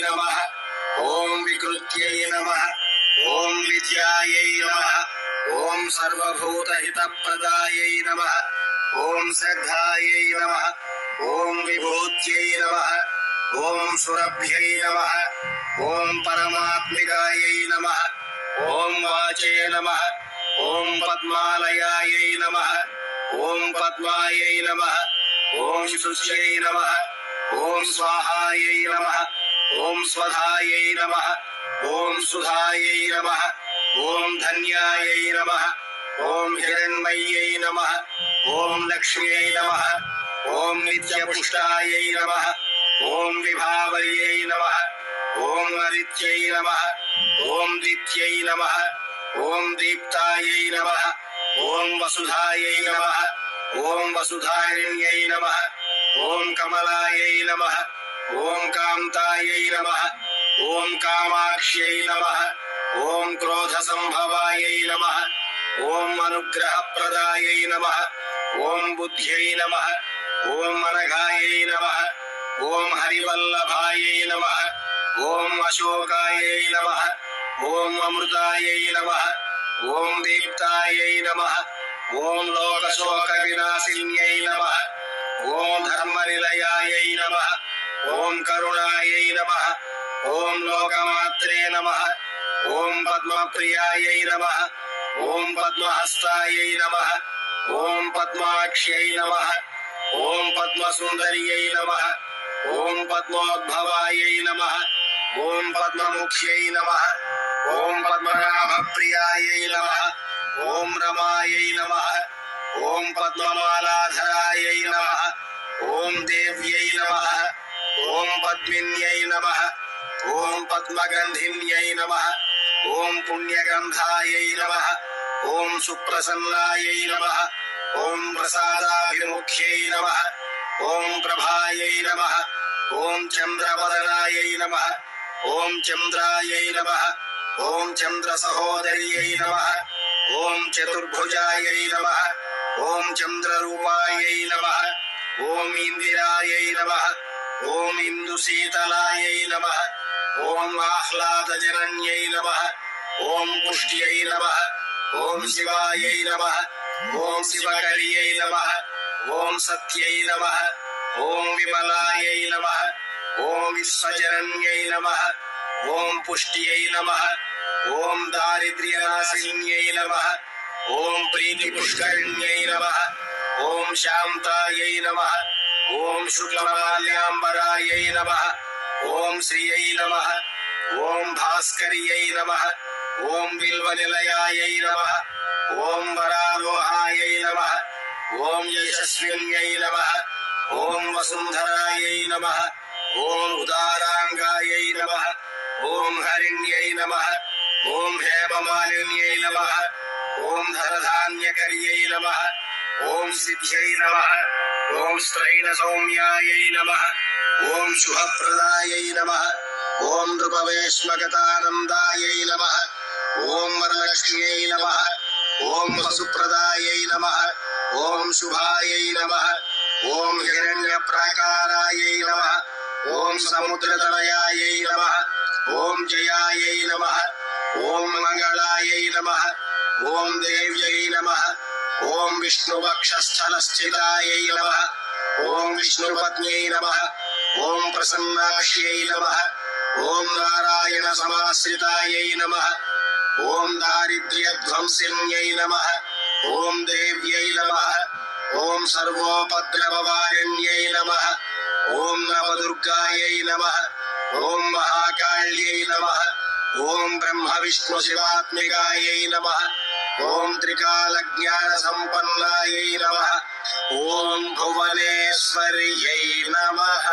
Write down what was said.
नमः। ॐ विकृत्यै नमः। ॐ विद्यायै नमः। ॐ सर्वभूतहितप्रदायै नमः। ॐ श्रद्धायै नमः। ॐ विभूत्यै नमः। ॐ सुरभ्यै नमः। ॐ परमात्मिकायै नमः। ॐ वाचे नमः। ॐ पद्मालयायै नमः। ॐ पद्मायै नमः। ॐ शुच्यै नमः। ॐ स्वाहायै नमः। ॐ स्वधायै नमः। ॐ सुधायै नमः। ॐ धन्यायै नमः। ॐ हिरण्मय्यै नमः। ॐ लक्ष्म्यै नमः। ॐ नित्यपुष्टायै नमः। ॐ विभावर्यै नमः। ॐ आदित्यै नमः। ॐ दीप्त्यै नमः। ॐ दीप्तायै नमः। ॐ वसुधायै नमः। ॐ वसुधारिण्यै नमः। ॐ कमलायै नमः। ॐ कान्तायै नमः। ॐ कामाक्ष्यै नमः। ॐ क्रोधसम्भवायै नमः। ॐ अनुग्रहप्रदायै नमः। ॐ बुद्ध्यै नमः। ॐ अनघायै नमः। ॐ हरिवल्लभायै नमः। ॐ अशोकायै नमः। ॐ अमृतायै नमः। ॐ दीप्तायै नमः। ॐ लोकशोकविनाशिन्यै नमः। ॐ धर्मनिलयायै नमः। ॐ करुणायै नमः। ॐ लोकमात्रे नमः। ॐ पद्मप्रियायै नमः। ॐ पद्महस्तायै नमः। ॐ पद्माक्ष्यै नमः। ॐ पद्मसुन्दर्यै नमः। ॐ पद्मोद्भवायै नमः। ॐ पद्ममुख्यै नमः। ॐ पद्मनाभप्रियायै नमः। ॐ रमायै नमः। ॐ पद्ममालाधरायै नमः। ॐ देव्यै नमः। ॐ पद्मिन्यै नमः। ॐ पद्मगन्धिन्यै नमः। ॐ पुण्यगन्धायै नमः। ॐ सुप्रसन्नायै नमः। ॐ प्रसादाभिमुख्यै नमः। ॐ प्रभायै नमः। ॐ चन्द्रवदनायै नमः। ॐ चन्द्रायै नमः। ॐ चन्द्रसहोदर्यै नमः। ॐ चतुर्भुजायै नमः। ॐ चन्द्ररूपायै नमः। ॐ इन्दिरायै नमः। ॐ इन्दुशीतलायै नमः। ॐ आह्लादजनन्यै नमः। ॐ पुष्ट्यै नमः। ॐ शिवायै नमः। ॐ शिवकर्यै नमः। ॐ सत्यै नमः। ॐ विमलायै नमः। ॐ विश्वजनन्यै नमः। ॐ पुष्ट्यै नमः। ॐ दारिद्र्यनाशिन्यै नमः। ॐ प्रीतिपुष्करिण्यै नमः। ॐ शान्तायै नमः। ॐ शुक्लमाल्याम्बरायै नमः। ॐ श्रियै नमः। ॐ भास्कर्यै नमः। ॐ बिल्वनिलयायै नमः। ॐ वरारोहायै नमः। ॐ यशस्विन्यै नमः। ॐ वसुन्धरायै नमः। ॐ उदाराङ्गायै नमः। ॐ हरिण्यै नमः। ॐ हेममालिन्यै नमः। ॐ धनधान्यकर्यै नमः। ॐ सिद्ध्यै नमः। ॐ स्त्रैणसौम्यायै नमः। ॐ शुभप्रदायै नमः। ॐ नृपवेश्मगतानन्दायै नमः। ॐ वरलक्ष्म्यै नमः। ॐ वसुप्रदायै नमः। ॐ शुभायै नमः। ॐ हिरण्यप्राकारायै नमः। ॐ समुद्रतनयायै नमः। ॐ जयायै नमः। ॐ मङ्गलायै नमः। ॐ देव्यै नमः। ॐ विष्णुवक्षस्थलस्थितायै नमः। ॐ विष्णुपत्न्यै नमः। ॐ प्रसन्नाक्ष्यै नमः। ॐ नारायणसमाश्रितायै नमः। ॐ दारिद्र्यध्वंसिन्यै नमः। ॐ देव्यै नमः। ॐ सर्वोपद्रववारिण्यै नमः। ॐ नवदुर्गायै नमः। ॐ महाकाल्यै नमः। ॐ ब्रह्मविष्णुशिवात्मिकायै नमः। ॐ त्रिकालज्ञानसम्पन्नायै नमः। ॐ भुवनेश्वर्यै नमः।